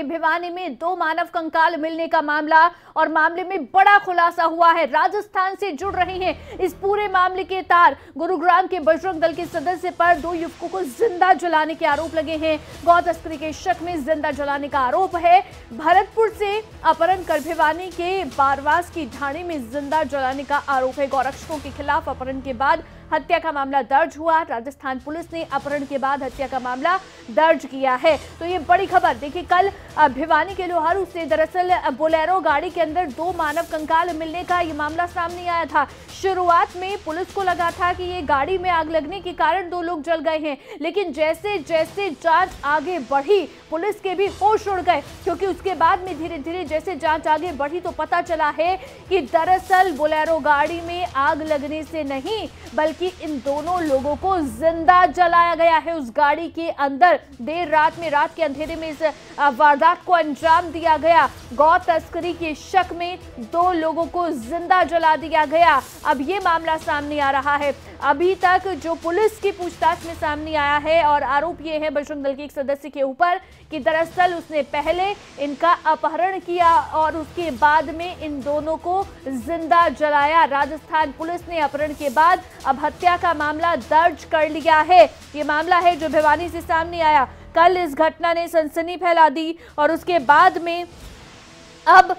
भिवानी में 2 मानव कंकाल मिलने का मामला और मामले में बड़ा खुलासा हुआ है। राजस्थान से जुड़ रही हैं इस पूरे मामले के तार। गुरुग्राम के बजरंग दल के सदस्य पर 2 युवकों को जिंदा जलाने के आरोप लगे हैं। गौ तस्करी के शक में जिंदा जलाने का आरोप है। भरतपुर से अपहरण कर भिवानी के बारवास की ढाणी में जिंदा जलाने का आरोप है। गौरक्षकों के खिलाफ अपहरण के बाद हत्या का मामला दर्ज हुआ। राजस्थान पुलिस ने अपहरण के बाद हत्या का मामला दर्ज किया है। तो ये बड़ी खबर देखिए, कल भिवानी के लोहारू से दरअसल बोलेरो गाड़ी के अंदर 2 मानव कंकाल मिलने का ये मामला सामने आया था। शुरुआत में पुलिस को लगा था कि ये गाड़ी में आग लगने के कारण 2 लोग जल गए हैं, लेकिन जैसे जैसे जांच आगे बढ़ी पुलिस के भी होश उड़ गए, क्योंकि उसके बाद में धीरे धीरे जैसे जांच आगे बढ़ी तो पता चला है कि दरअसल बोलेरो गाड़ी में आग लगने से नहीं बल्कि इन दोनों लोगों को जिंदा जलाया गया है। उस गाड़ी के अंदर देर रात में, रात के अंधेरे में इस वारदात को अंजाम दिया गया। गौ तस्करी के शक में 2 लोगों को जिंदा जला दिया गया। अब ये मामला सामने आ रहा है। अभी तक जो पुलिस की पूछताछ में सामने आया है और आरोप ये है बजरंग दल के एक सदस्य के ऊपर कि दरअसल उसने पहले इनका अपहरण किया और उसके बाद में इन दोनों को जिंदा जलाया। राजस्थान पुलिस ने अपहरण के बाद अब हत्या का मामला दर्ज कर लिया है। ये मामला है जो भिवानी से सामने आया। कल इस घटना ने सनसनी फैला दी और उसके बाद में अब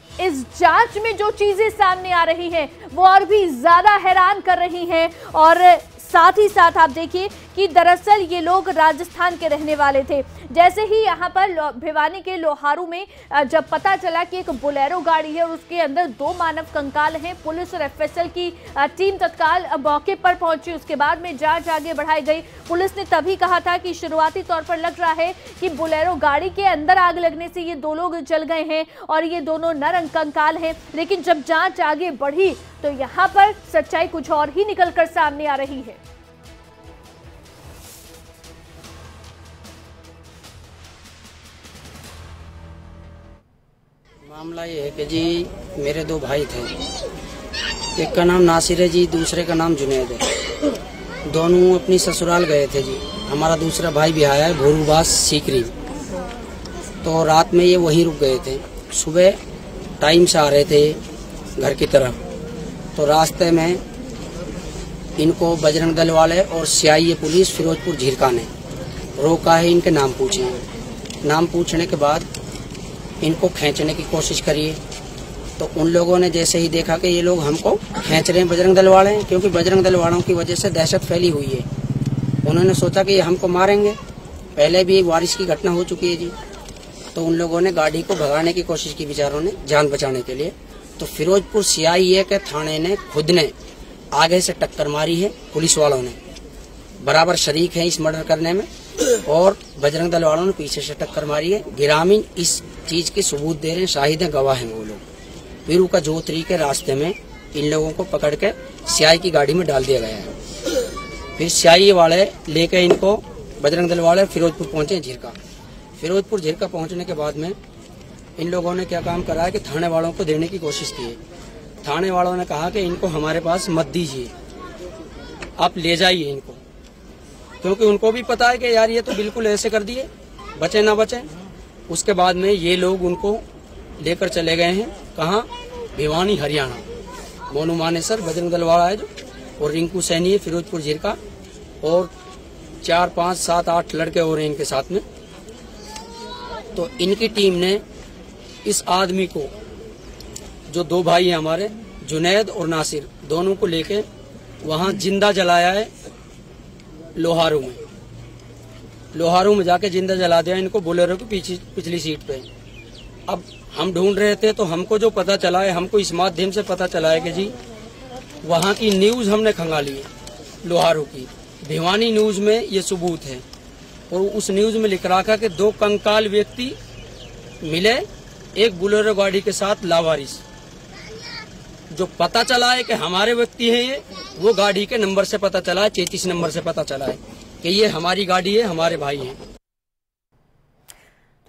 इस जांच में जो चीजें सामने आ रही हैं वो और भी ज्यादा हैरान कर रही हैं। और साथ ही साथ आप देखिए कि दरअसल ये लोग राजस्थान के रहने वाले थे। जैसे ही यहाँ पर भिवानी के लोहारू में जब पता चला कि एक बोलेरो गाड़ी है और उसके अंदर 2 मानव कंकाल हैं, पुलिस और एफएसएल की टीम तत्काल मौके पर पहुंची। उसके बाद में जांच आगे बढ़ाई गई। पुलिस ने तभी कहा था कि शुरुआती तौर पर लग रहा है कि बोलेरो गाड़ी के अंदर आग लगने से ये 2 लोग जल गए हैं और ये दोनों नर कंकाल हैं, लेकिन जब जांच आगे बढ़ी तो यहाँ पर सच्चाई कुछ और ही निकलकर सामने आ रही है। मामला ये है कि जी मेरे 2 भाई थे, एक का नाम नासिर है जी, दूसरे का नाम जुनैद है। दोनों अपनी ससुराल गए थे जी। हमारा दूसरा भाई भी आया है भोरूबास सीकरी, तो रात में ये वहीं रुक गए थे। सुबह टाइम से आ रहे थे घर की तरफ, तो रास्ते में इनको बजरंग दल वाले और सीआईए पुलिस फिरोजपुर झीरका ने रोका है। इनके नाम पूछे, नाम पूछने के बाद इनको खींचने की कोशिश करिए, तो उन लोगों ने जैसे ही देखा कि ये लोग हमको खींच रहे हैं बजरंग दल वाले हैं, क्योंकि बजरंग दल वालों की वजह से दहशत फैली हुई है, उन्होंने सोचा कि ये हमको मारेंगे। पहले भी एक बारिश की घटना हो चुकी है जी, तो उन लोगों ने गाड़ी को भगाने की कोशिश की बेचारों ने जान बचाने के लिए। तो फिरोजपुर सीआईए के थाने ने खुद ने आगे से टक्कर मारी है, पुलिस वालों ने बराबर शरीक है इस मर्डर करने में, और बजरंग दल वालों ने पीछे से टक्कर मारी है। ग्रामीण इस चीज के सबूत दे रहे हैं, शाहिद हैं, गवाह हैं वो लोग। वीरू का जोतरी के रास्ते में इन लोगों को पकड़ के सीआई की गाड़ी में डाल दिया गया है। फिर सीआईए वाले लेके इनको बजरंग दल वाले फिरोजपुर पहुंचे झीरका। फिरोजपुर झीरका पहुंचने के बाद में इन लोगों ने क्या काम करा है कि थाने वालों को देने की कोशिश की है। थाने वालों ने कहा कि इनको हमारे पास मत दीजिए, आप ले जाइए इनको, क्योंकि उनको भी पता है कि यार ये तो बिल्कुल ऐसे कर दिए, बचे ना बचे। उसके बाद में ये लोग उनको लेकर चले गए हैं कहाँ, भिवानी हरियाणा। मोनू मानेसर बजरंग दल वाला है जो, और रिंकू सैनी है फिरोजपुर झीरका, और 4, 5, 7, 8 लड़के और हैं इनके साथ में। तो इनकी टीम ने इस आदमी को, जो 2 भाई हैं हमारे जुनैद और नासिर, दोनों को लेके वहां जिंदा जलाया है लोहारू में। लोहारू में जाके जिंदा जला दिया इनको बोलेरो की पिछली सीट पे। अब हम ढूंढ रहे थे तो हमको जो पता चला है, हमको इस माध्यम से पता चला है कि जी वहां की न्यूज हमने खंगाली है लोहारू की। भिवानी न्यूज में ये सबूत है, और उस न्यूज में लिख रखा कि 2 कंकाल व्यक्ति मिले एक बोलेरो गाड़ी के साथ लावारिस। जो पता चला है कि हमारे व्यक्ति हैं ये, वो गाड़ी के नंबर से पता चला है, 33 नंबर से पता चला है कि ये हमारी गाड़ी है, हमारे भाई हैं।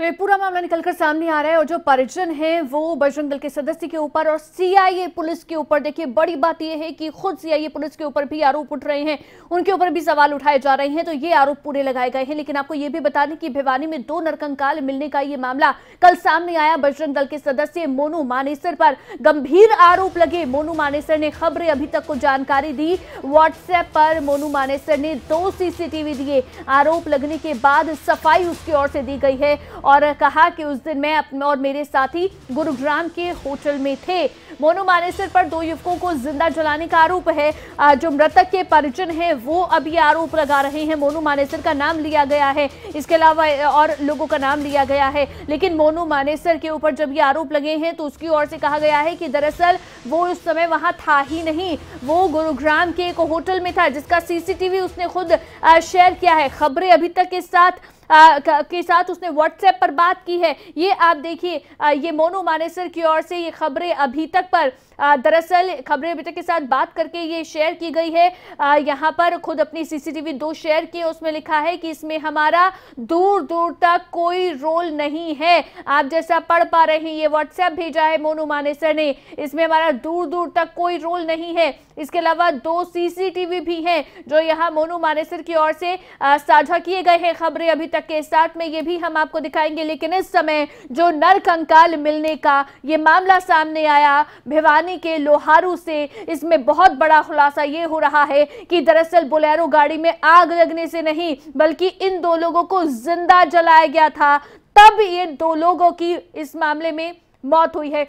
तो ये पूरा मामला निकलकर सामने आ रहा है और जो परिजन हैं वो बजरंग दल के सदस्य के ऊपर और सीआईए पुलिस के ऊपर, देखिए बड़ी बात यह है कि खुद सीआईए पुलिस के ऊपर भी आरोप उठ रहे हैं, उनके ऊपर भी सवाल उठाए जा रहे हैं, तो ये आरोप पूरे लगाए गए हैं। लेकिन आपको ये भी बता दें कि भिवानी में 2 नरकंकाल मिलने का ये मामला कल सामने आया। बजरंग दल के सदस्य मोनू मानेसर पर गंभीर आरोप लगे। मोनू मानेसर ने खबरें अभी तक को जानकारी दी। व्हाट्सएप पर मोनू मानेसर ने 2 सीसीटीवी दिए। आरोप लगने के बाद सफाई उसकी ओर से दी गई है और कहा कि उस दिन मैं अपने और मेरे साथी गुरुग्राम के होटल में थे। मोनू मानेसर पर 2 युवकों को जिंदा जलाने का आरोप है। जो मृतक के परिजन हैं वो अब ये आरोप लगा रहे हैं। मोनू मानेसर का नाम लिया गया है, इसके अलावा और लोगों का नाम लिया गया है। लेकिन मोनू मानेसर के ऊपर जब ये आरोप लगे हैं तो उसकी ओर से कहा गया है कि दरअसल वो उस समय वहां था ही नहीं, वो गुरुग्राम के एक होटल में था, जिसका सीसीटीवी उसने खुद शेयर किया है। खबरें अभी तक के साथ उसने व्हाट्सएप पर बात की है। ये आप देखिए, ये मोनू मानेसर की ओर से ये खबरें अभी तक पर दरअसल खबरें अभी तक के साथ बात करके ये शेयर की गई है। यहाँ पर खुद अपनी सीसीटीवी 2 शेयर किए, उसमें लिखा है कि इसमें हमारा दूर दूर तक कोई रोल नहीं है। आप जैसा पढ़ पा रहे हैं, ये व्हाट्सएप भेजा है मोनू मानेसर ने, इसमें हमारा दूर दूर तक कोई रोल नहीं है। इसके अलावा 2 सीसीटीवी भी हैं जो यहाँ मोनू मानेसर की ओर से साझा किए गए हैं खबरें अभी तक के साथ में, ये भी हम आपको दिखाएंगे। लेकिन इस समय जो नरकंकाल मिलने का ये मामला सामने आया भिवानी के लोहारू से, इसमें बहुत बड़ा खुलासा ये हो रहा है कि दरअसल बोलेरो गाड़ी में आग लगने से नहीं बल्कि इन 2 लोगों को जिंदा जलाया गया था, तब ये 2 लोगों की इस मामले में मौत हुई है।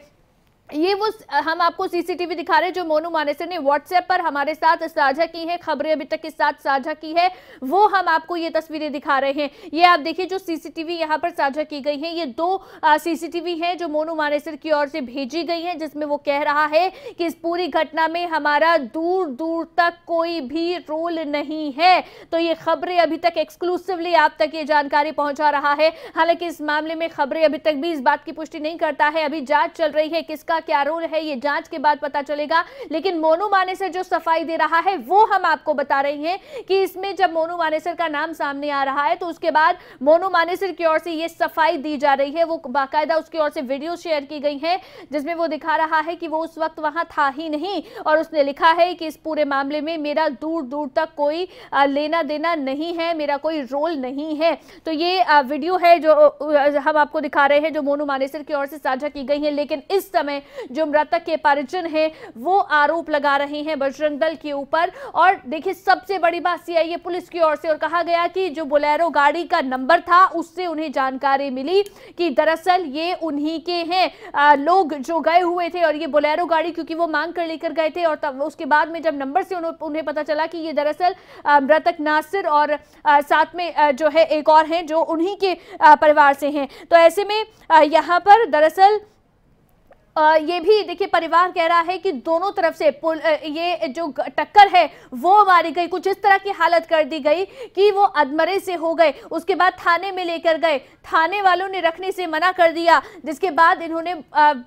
ये वो हम आपको सीसीटीवी दिखा रहे हैं जो मोनू मानेसर ने व्हाट्सएप पर हमारे साथ साझा की है, खबरें अभी तक के साथ साझा की है, वो हम आपको ये तस्वीरें दिखा रहे हैं। ये आप देखिए जो सीसीटीवी यहाँ पर साझा की गई हैं, ये 2 सीसीटीवी हैं जो मोनू मानेसर की ओर से भेजी गई हैं, जिसमें वो कह रहा है कि इस पूरी घटना में हमारा दूर दूर तक कोई भी रोल नहीं है। तो ये खबरें अभी तक एक्सक्लूसिवली आप तक ये जानकारी पहुंचा रहा है। हालांकि इस मामले में खबरें अभी तक भी इस बात की पुष्टि नहीं करता है, अभी जांच चल रही है, किसका क्या रोल है ये जांच के बाद पता चलेगा। लेकिन मोनू मानेसर जो सफाई दे रहा है वो हम आपको बता रहे हैं कि इसमें जब मोनू मानेसर का नाम सामने आ रहा है तो उसके बाद मोनू मानेसर की ओर से ये सफाई दी जा रही है। वो बाकायदा उसकी ओर से वीडियो शेयर की गई है जिसमें वो दिखा रहा है कि वो उस वक्त वहां था ही नहीं और उसने लिखा है कि इस पूरे मामले में मेरा दूर दूर तक कोई लेना देना नहीं है, मेरा कोई रोल नहीं है। तो ये वीडियो है जो हम आपको दिखा रहे हैं जो मोनू मानेसर की ओर से साझा की गई है। लेकिन इस समय जो मृतक के परिजन हैं वो आरोप लगा रहे हैं बजरंग दल के ऊपर। और देखिए सबसे बड़ी बात सीआईए पुलिस की ओर से और कहा गया कि जो बोलेरो गाड़ी का नंबर था उससे उन्हें जानकारी मिली कि दरअसल ये उन्हीं के हैं लोग जो गए हुए थे और ये बोलेरो गाड़ी क्योंकि वो मांग कर लेकर गए थे और तब उसके बाद में जब नंबर से उन्हें पता चला कि ये दरअसल मृतक नासिर और साथ में जो है एक और हैं जो उन्हीं के परिवार से हैं। तो ऐसे में यहाँ पर दरअसल ये भी देखिए परिवार कह रहा है कि दोनों तरफ से ये जो टक्कर है वो मारी गई, कुछ इस तरह की हालत कर दी गई कि वो अधमरे से हो गए। उसके बाद थाने में लेकर गए, थाने वालों ने रखने से मना कर दिया, जिसके बाद इन्होंने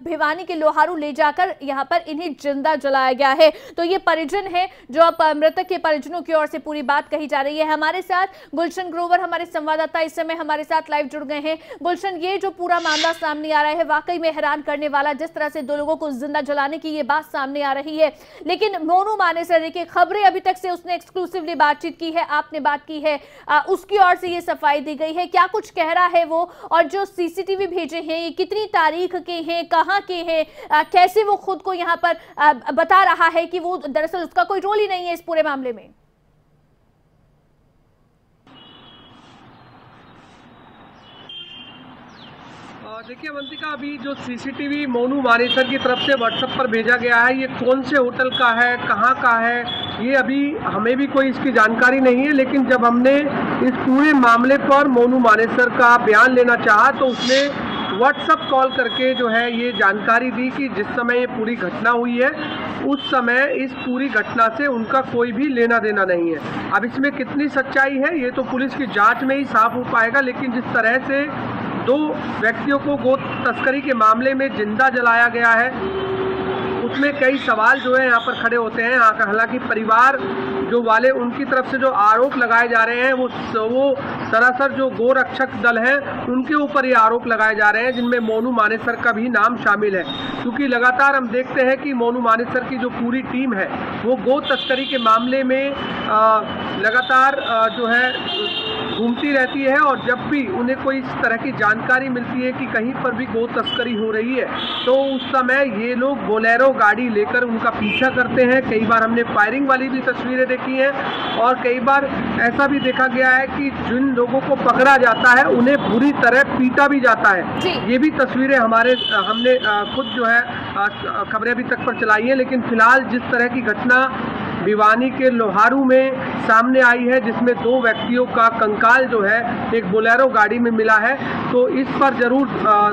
भिवानी के लोहारू ले जाकर यहाँ पर इन्हें जिंदा जलाया गया है। तो ये परिजन है जो अब मृतक के परिजनों की ओर से पूरी बात कही जा रही है। हमारे साथ गुलशन ग्रोवर हमारे संवाददाता इस समय हमारे साथ लाइव जुड़ गए हैं। गुलशन, ये जो पूरा मामला सामने आ रहा है वाकई में हैरान करने वाला, जिस तरह से 2 लोगों को जिंदा जलाने की ये बात सामने आ रही है। लेकिन मोनू मानेसर देखिए खबरें अभी तक से उसने एक्सक्लूसिवली बातचीत की है, आपने बात की है, उसकी ओर से ये सफाई दी गई है, क्या कुछ कह रहा है वो, और जो सीसीटीवी भेजे हैं ये कितनी तारीख के हैं, कहां के हैं, कैसे वो खुद को यहां पर बता रहा है कि वो दरअसल उसका कोई रोल ही नहीं है इस पूरे मामले में। देखिए अवंतिका, अभी जो सीसीटीवी मोनू मानेसर की तरफ से व्हाट्सएप पर भेजा गया है ये कौन से होटल का है, कहां का है, ये अभी हमें भी कोई इसकी जानकारी नहीं है। लेकिन जब हमने इस पूरे मामले पर मोनू मानेसर का बयान लेना चाहा तो उसने व्हाट्सएप कॉल करके जो है ये जानकारी दी कि जिस समय ये पूरी घटना हुई है उस समय इस पूरी घटना से उनका कोई भी लेना देना नहीं है। अब इसमें कितनी सच्चाई है ये तो पुलिस की जांच में ही साफ हो पाएगा। लेकिन जिस तरह से 2 व्यक्तियों को गो तस्करी के मामले में जिंदा जलाया गया है उसमें कई सवाल जो है यहाँ पर खड़े होते हैं। हालांकि परिवार जो वाले उनकी तरफ से जो आरोप लगाए जा रहे हैं वो दरअसल जो गोरक्षक दल है उनके ऊपर ये आरोप लगाए जा रहे हैं, जिनमें मोनू मानेसर का भी नाम शामिल है। क्योंकि लगातार हम देखते हैं कि मोनू मानेसर की जो पूरी टीम है वो गो तस्करी के मामले में लगातार जो है घूमती रहती है, और जब भी उन्हें कोई इस तरह की जानकारी मिलती है कि कहीं पर भी गो तस्करी हो रही है तो उस समय ये लोग बोलेरो गाड़ी लेकर उनका पीछा करते हैं। कई बार हमने फायरिंग वाली भी तस्वीरें देखी हैं, और कई बार ऐसा भी देखा गया है कि जिन लोगों को पकड़ा जाता है उन्हें बुरी तरह पीटा भी जाता है। ये भी तस्वीरें हमने खुद जो है खबरें अभी तक पर चलाई हैं। लेकिन फिलहाल जिस तरह की घटना भिवानी के लोहारू में सामने आई है, जिसमें 2 व्यक्तियों का कंकाल जो है एक बोलेरो गाड़ी में मिला है, तो इस पर जरूर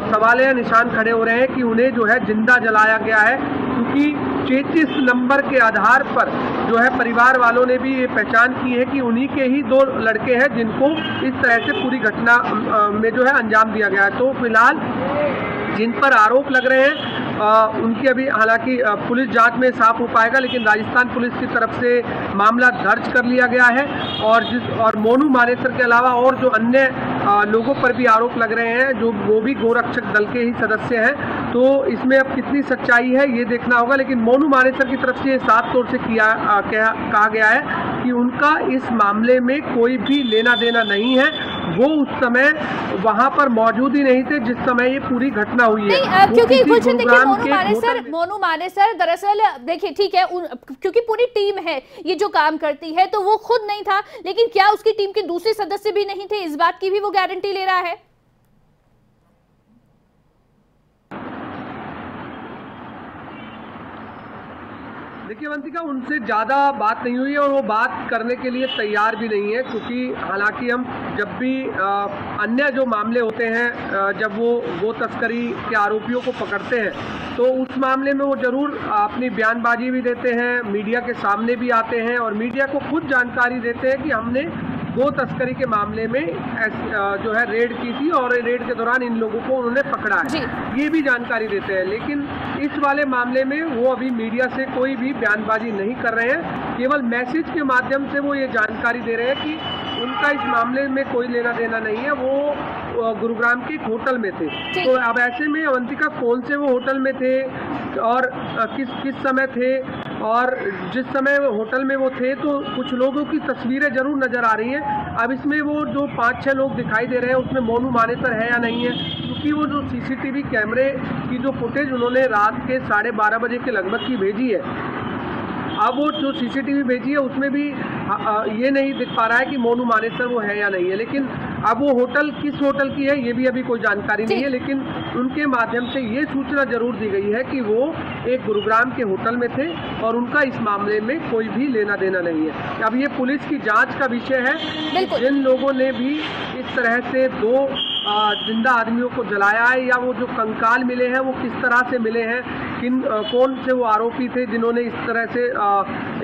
सवाल या निशान खड़े हो रहे हैं कि उन्हें जो है जिंदा जलाया गया है। क्योंकि 33 नंबर के आधार पर जो है परिवार वालों ने भी ये पहचान की है कि उन्हीं के ही 2 लड़के हैं जिनको इस तरह से पूरी घटना में जो है अंजाम दिया गया है। तो फिलहाल जिन पर आरोप लग रहे हैं उनकी अभी हालांकि पुलिस जांच में साफ हो पाएगा, लेकिन राजस्थान पुलिस की तरफ से मामला दर्ज कर लिया गया है। और मोनू मानेसर के अलावा और जो अन्य लोगों पर भी आरोप लग रहे हैं जो वो भी गोरक्षक दल के ही सदस्य हैं, तो इसमें अब कितनी सच्चाई है ये देखना होगा। लेकिन मोनू मानेसर की तरफ से साफ तौर से कहा गया है कि उनका इस मामले में कोई भी लेना देना नहीं है। वो उस समय वहां पर मौजूद ही नहीं थे जिस समय ये पूरी घटना हुई है। क्योंकि गुलशन देखिए मोनू मानेसर दरअसल देखिए ठीक है, क्योंकि पूरी टीम है ये जो काम करती है, तो वो खुद नहीं था, लेकिन क्या उसकी टीम के दूसरे सदस्य भी नहीं थे, इस बात की भी वो गारंटी ले रहा है? देखिए अवंतिका, उनसे ज़्यादा बात नहीं हुई है और वो बात करने के लिए तैयार भी नहीं है। क्योंकि हालांकि हम जब भी अन्य जो मामले होते हैं, जब वो तस्करी के आरोपियों को पकड़ते हैं तो उस मामले में वो ज़रूर अपनी बयानबाजी भी देते हैं, मीडिया के सामने भी आते हैं और मीडिया को खुद जानकारी देते हैं कि हमने गो तस्करी के मामले में जो है रेड की थी और रेड के दौरान इन लोगों को उन्होंने पकड़ा है, ये भी जानकारी देते हैं। लेकिन इस वाले मामले में वो अभी मीडिया से कोई भी बयानबाजी नहीं कर रहे हैं, केवल मैसेज के माध्यम से वो ये जानकारी दे रहे हैं कि उनका इस मामले में कोई लेना देना नहीं है, वो गुरुग्राम के एक होटल में थे। तो अब ऐसे में अवंतिका कौन से वो होटल में थे और किस समय थे, और जिस समय वो होटल में वो थे तो कुछ लोगों की तस्वीरें जरूर नजर आ रही हैं। अब इसमें वो जो 5-6 लोग दिखाई दे रहे हैं उसमें मोनू मानेसर है या नहीं है, क्योंकि वो जो सीसीटीवी कैमरे की जो फुटेज उन्होंने रात के 12:30 बजे के लगभग की भेजी है, अब वो जो सीसीटीवी भेजी है उसमें भी ये नहीं दिख पा रहा है कि मोनू मानेसर वो है या नहीं है। लेकिन अब वो होटल किस होटल की है ये भी अभी कोई जानकारी नहीं है, लेकिन उनके माध्यम से ये सूचना जरूर दी गई है कि वो एक गुरुग्राम के होटल में थे और उनका इस मामले में कोई भी लेना देना नहीं है। अब ये पुलिस की जांच का विषय है। जिन लोगों ने भी इस तरह से 2 जिंदा आदमियों को जलाया है या वो जो कंकाल मिले हैं वो किस तरह से मिले हैं, कौन से वो आरोपी थे जिन्होंने इस तरह से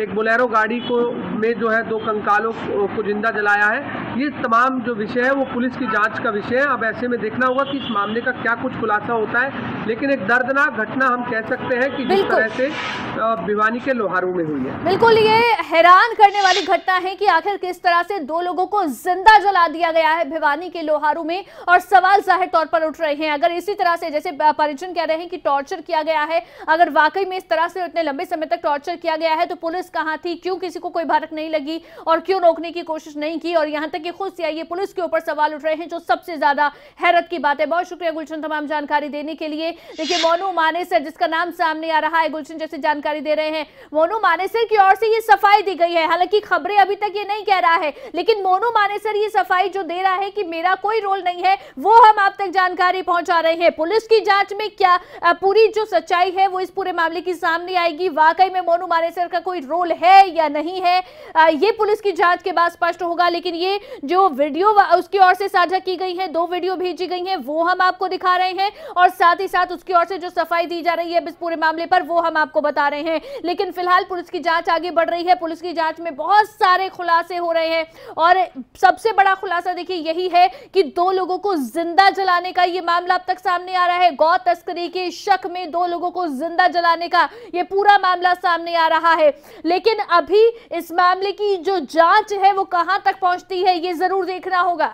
एक बोलेरो गाड़ी को में जो है 2 कंकालों को जिंदा जलाया है, ये तमाम जो विषय है वो पुलिस की जांच का विषय है। अब ऐसे में देखना होगा कि इस मामले का क्या कुछ खुलासा होता है। लेकिन एक दर्दनाक घटना हम कह सकते हैं कि जिस तरह से भिवानी के लोहारू में हुई है। बिल्कुल, ये हैरान करने वाली घटना है कि आखिर किस तरह से 2 लोगों को जिंदा जला दिया गया है भिवानी के लोहारू में, और सवाल जाहिर तौर पर उठ रहे हैं। अगर इसी तरह से जैसे परिजन कह रहे हैं कि टॉर्चर किया गया है, अगर वाकई में इस तरह से इतने लंबे समय तक टॉर्चर किया गया है तो पुलिस कहां थी, क्यों किसी को कोई भनक नहीं लगी और क्यों रोकने की कोशिश नहीं की, और यहां तक कि खुद सीआईए पुलिस के ऊपर सवाल उठ रहे हैं, जो सबसे ज्यादा हैरत की बात है। बहुत शुक्रिया गुलशन तमाम जानकारी देने के लिए। देखिए मोनू मानेसर जिसका नाम सामने आ रहा है, गुलशन जैसे जानकारी दे रहे हैं, मोनू मानेसर की ओर से ये सफाई दी गई है। हालांकि खबरें अभी तक ये नहीं कह रहा है, लेकिन मोनू मानेसर ये सफाई जो दे रहा है कि मेरा कोई रोल नहीं है, वो हम आप तक जानकारी पहुंचा रहे हैं। पुलिस की जांच में क्या पूरी जो सच्चाई है वो इस पूरे मामले की सामने आएगी, वाकई में मोनू मानेसर का कोई रोल है या नहीं है, ये पुलिस की जांच के बाद स्पष्ट होगा। लेकिन ये जो वीडियो उसकी ओर से साझा की गई है, 2 वीडियो भेजी गई हैं, वो हम आपको दिखा रहे हैं, और साथ ही साथ उसकी ओर से जो सफाई दी जा रही है इस पूरे मामले पर वो हम आपको बता रहे हैं। लेकिन फिलहाल पुलिस की जांच आगे बढ़ रही है, पुलिस की जांच में बहुत सारे खुलासे हो रहे हैं, और सबसे बड़ा खुलासा देखिए यही है कि 2 लोगों को जिंदा जलाने का ये मामला अब तक सामने आ रहा है। गौ तस्करी के शक में 2 लोगों को जिंदा जलाने का ये पूरा मामला सामने आ रहा है। लेकिन अभी इस मामले की जो जांच है वो कहां तक पहुंचती है ये जरूर देखना होगा।